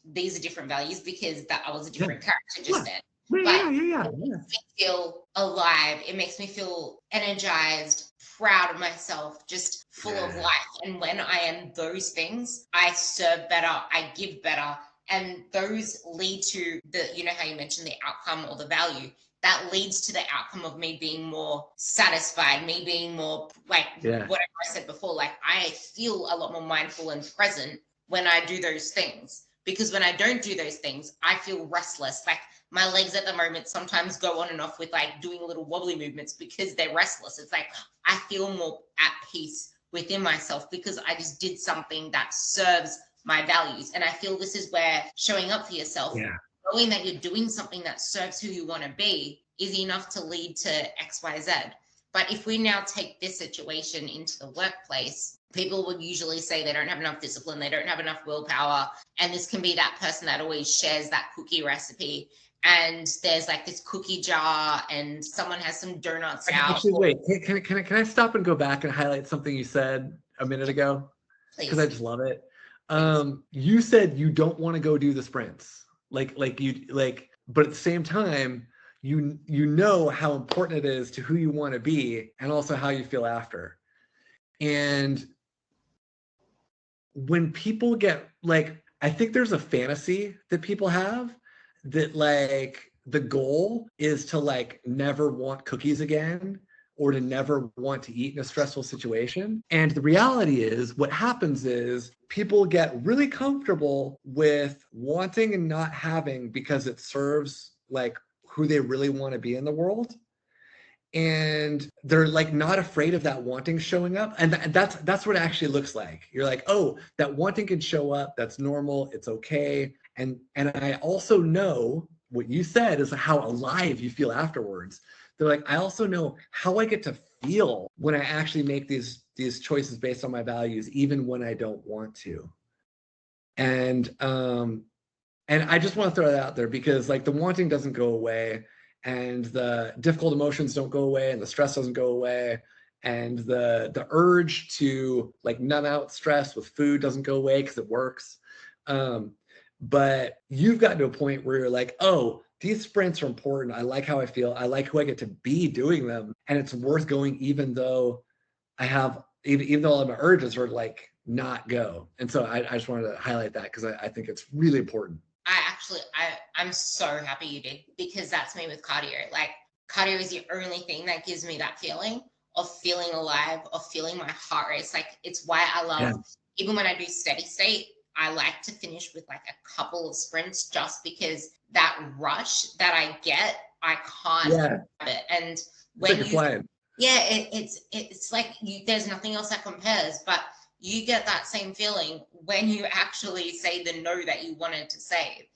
these are different values because I was a different character just then. It makes me feel alive. It makes me feel energized, proud of myself, just full of life. And when I am those things, I serve better, I give better. And those lead to how you mentioned the outcome or the value. That leads to the outcome of me being more satisfied, me being more whatever I said before. Like, I feel a lot more mindful and present when I do those things. Because when I don't do those things, I feel restless. Like, my legs at the moment sometimes go on and off with doing little wobbly movements because they're restless. It's like I feel more at peace within myself because I just did something that serves my values. And I feel this is where showing up for yourself, knowing that you're doing something that serves who you want to be, is enough to lead to X, Y, Z. But if we now take this situation into the workplace, people would usually say they don't have enough discipline, they don't have enough willpower. And this can be that person that always shares that cookie recipe. And there's this cookie jar and someone has some donuts out. Actually, wait, can I stop and go back and highlight something you said a minute ago? Because I just love it. You said you don't want to go do the sprints. But at the same time, you know how important it is to who you want to be and also how you feel after. And when people get I think there's a fantasy that people have that the goal is to never want cookies again or to never want to eat in a stressful situation. And the reality is what happens is people get really comfortable with wanting and not having because it serves who they really want to be in the world. And they're not afraid of that wanting showing up. And that's what it actually looks like. You're oh, that wanting can show up. That's normal. It's okay. And I also know what you said is how alive you feel afterwards. They're I also know how I get to feel when I actually make these choices based on my values, even when I don't want to. And I just want to throw that out there because the wanting doesn't go away, and the difficult emotions don't go away, and the stress doesn't go away, and the urge to numb out stress with food doesn't go away because it works. But you've gotten to a point where you're oh, these sprints are important. I like how I feel. I like who I get to be doing them. And it's worth going even though I have, even though my urges are not go. And so I just wanted to highlight that because I think it's really important. I'm so happy you did, because that's me with cardio. Cardio is the only thing that gives me that feeling of feeling alive, of feeling my heart race. It's why I love, even when I do steady state, I like to finish with a couple of sprints just because that rush that I get, I can't have it. And when it's flying. It's there's nothing else that compares. But you get that same feeling when you actually say the no that you wanted to say.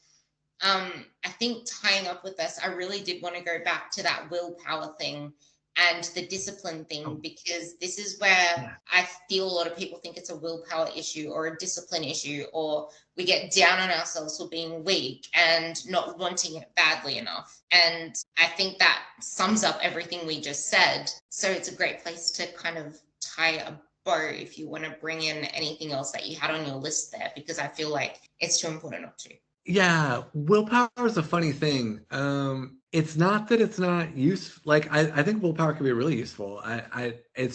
I think tying up with this, I really did want to go back to that willpower thing and the discipline thing, because this is where I feel a lot of people think it's a willpower issue or a discipline issue, or we get down on ourselves for being weak and not wanting it badly enough. And I think that sums up everything we just said. So it's a great place to kind of tie a bow if you want to bring in anything else that you had on your list there, because I feel like it's too important not to. Yeah, willpower is a funny thing. It's not that it's not useful. Like I think willpower can be really useful. It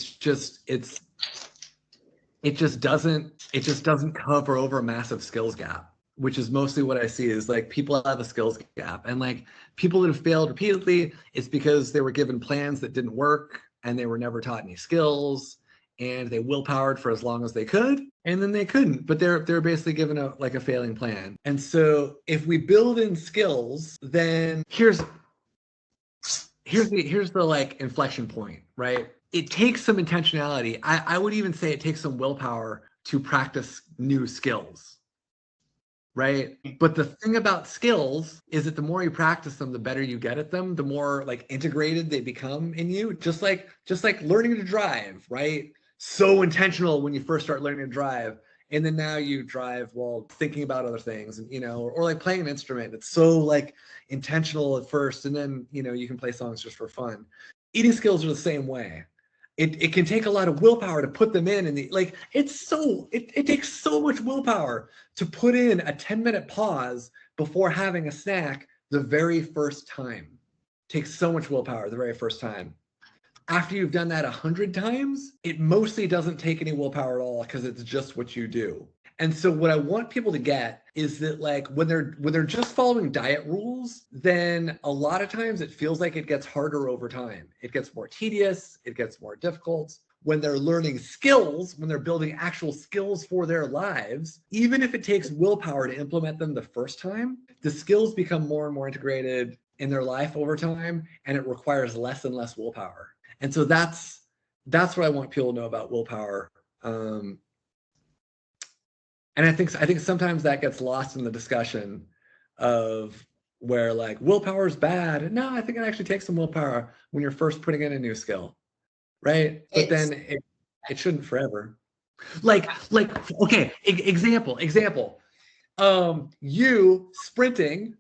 just doesn't cover over a massive skills gap, which is mostly what I see is like people have a skills gap, and like people that have failed repeatedly, it's because they were given plans that didn't work and they were never taught any skills, and they willpowered for as long as they could, and then they couldn't, but they're basically given a failing plan. And so if we build in skills, then here's the like inflection point, right? It takes some intentionality. I would even say it takes some willpower to practice new skills, right? But the thing about skills is that the more you practice them, the better you get at them, the more like integrated they become in you. Just like learning to drive, right? So intentional when you first start learning to drive, and then now you drive while thinking about other things, and or like playing an instrument. It's so like intentional at first, and then you can play songs just for fun. Eating skills are the same way. It can take a lot of willpower to put them in, and it takes so much willpower to put in a 10-minute pause before having a snack the very first time. It takes so much willpower the very first time. After you've done that 100 times, it mostly doesn't take any willpower at all, because it's just what you do. And so what I want people to get is that like when they're just following diet rules, then a lot of times it feels like it gets harder over time. It gets more tedious, it gets more difficult. When they're learning skills, when they're building actual skills for their lives, even if it takes willpower to implement them the first time, the skills become more and more integrated in their life over time, and it requires less and less willpower. And so that's what I want people to know about willpower. And I think sometimes that gets lost in the discussion of where like willpower is bad. No, I think it actually takes some willpower when you're first putting in a new skill, right? But then it shouldn't forever. Like okay, example. You sprinting,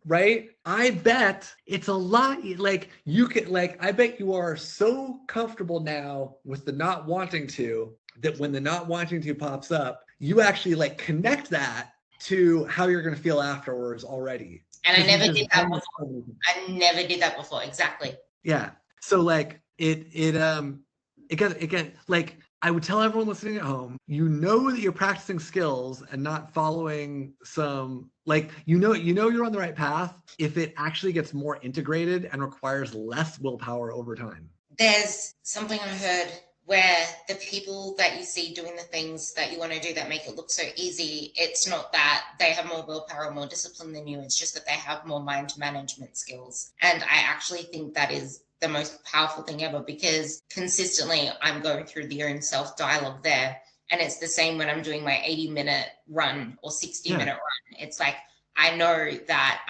right? I bet it's a lot like you can like I bet you are so comfortable now with the not wanting to, that when the not wanting to pops up, you actually like connect that to how you're going to feel afterwards already. And I never did that before. I never did that before. Exactly. Yeah. So like it gets like I would tell everyone listening at home, that you're practicing skills and not following some, like, you're on the right path if it actually gets more integrated and requires less willpower over time. There's something I heard where the people that you see doing the things that you want to do that make it look so easy, it's not that they have more willpower or more discipline than you, it's just that they have more mind management skills. And I actually think that is the most powerful thing ever, because consistently I'm going through the own self-dialogue there. And it's the same when I'm doing my 80-minute run or 60-minute run. It's like, I know that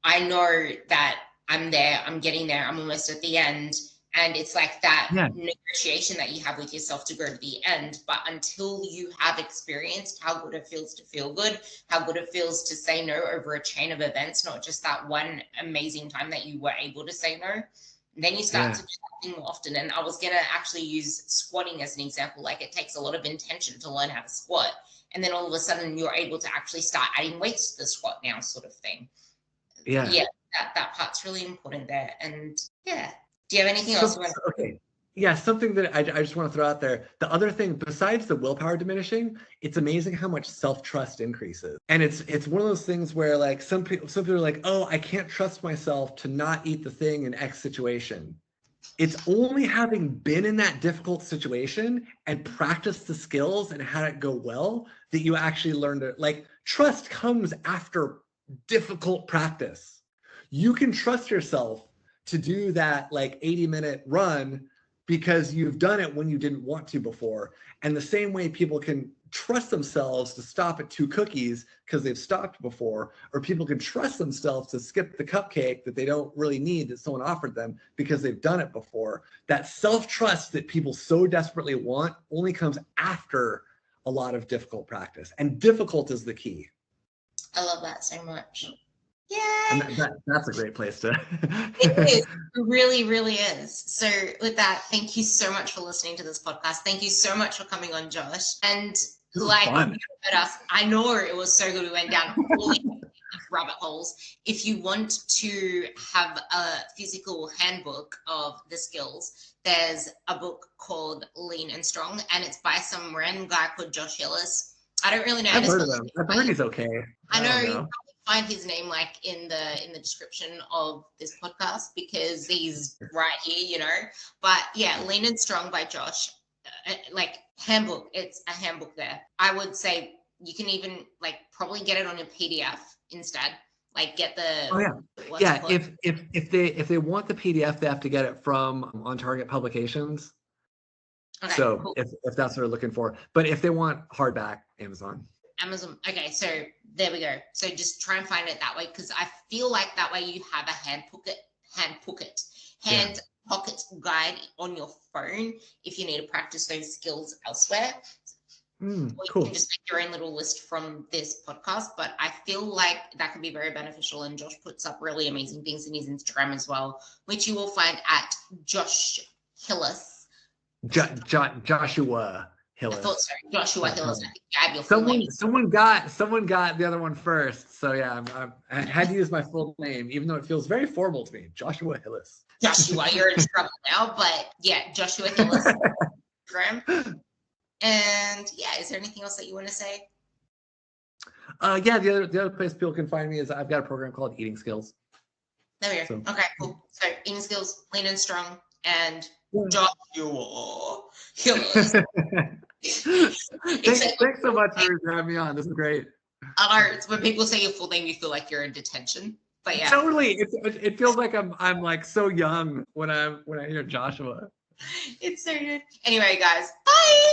I'm there, I'm getting there, I'm almost at the end. And it's like that negotiation that you have with yourself to go to the end. But until you have experienced how good it feels to feel good, how good it feels to say no over a chain of events, not just that one amazing time that you were able to say no, then you start to do that thing more often. And I was going to actually use squatting as an example. Like, it takes a lot of intention to learn how to squat. And then all of a sudden you're able to actually start adding weights to the squat now, sort of thing. Yeah, that part's really important there. And yeah. Do you have anything else? Okay. Yeah, something that I just want to throw out there. The other thing, besides the willpower diminishing, it's amazing how much self-trust increases. And it's one of those things where like some people are like, oh, I can't trust myself to not eat the thing in X situation. It's only having been in that difficult situation and practiced the skills and had it go well that you actually learn to, like, trust comes after difficult practice. You can trust yourself to do that like 80-minute run because you've done it when you didn't want to before. And the same way people can trust themselves to stop at 2 cookies because they've stopped before, or people can trust themselves to skip the cupcake that they don't really need that someone offered them because they've done it before. That self-trust that people so desperately want only comes after a lot of difficult practice. And difficult is the key. I love that so much. Yay! And that's a great place to. It is. It really, really is. So with that, thank you so much for listening to this podcast. Thank you so much for coming on, Josh. And like us, I know it was so good. We went down all these rabbit holes. If you want to have a physical handbook of the skills, there's a book called Lean and Strong, and it's by some random guy called Josh Hillis. I don't really know. I've heard of him. I've heard he's okay. I know. You probably find his name like in the description of this podcast because he's right here, you know. But yeah, Lean and Strong by Josh. Like handbook, it's a handbook there. I would say you can even like probably get it on a PDF instead. Like get the if they want the PDF, they have to get it from On Target Publications. Okay, so cool. if that's what they're looking for, but if they want hardback, Amazon. Okay, so there we go. So just try and find it that way, because I feel like that way you have a hand pocket guide on your phone if you need to practice those skills elsewhere. Or you can just make your own little list from this podcast. But I feel like that could be very beneficial. And Josh puts up really amazing things in his Instagram as well, which you will find at Josh Hillis. Joshua Hillis. I thought so. Joshua Hillis. I think you have your full name. Someone got the other one first. So yeah, I had to use my full name, even though it feels very formal to me. Joshua Hillis. Joshua, you're in trouble now, but yeah, Joshua Hillis. Instagram. And yeah, is there anything else that you want to say? Yeah, the other place people can find me is I've got a program called Eating Skills. There we go. So. Okay, cool. So Eating Skills, Lean and Strong, and Joshua Hillis. Thanks so much for having me on. This is great. When people say your full name, you feel like you're in detention. But yeah, totally. It feels like I'm like so young when I hear Joshua. It's so good. Anyway, guys, bye.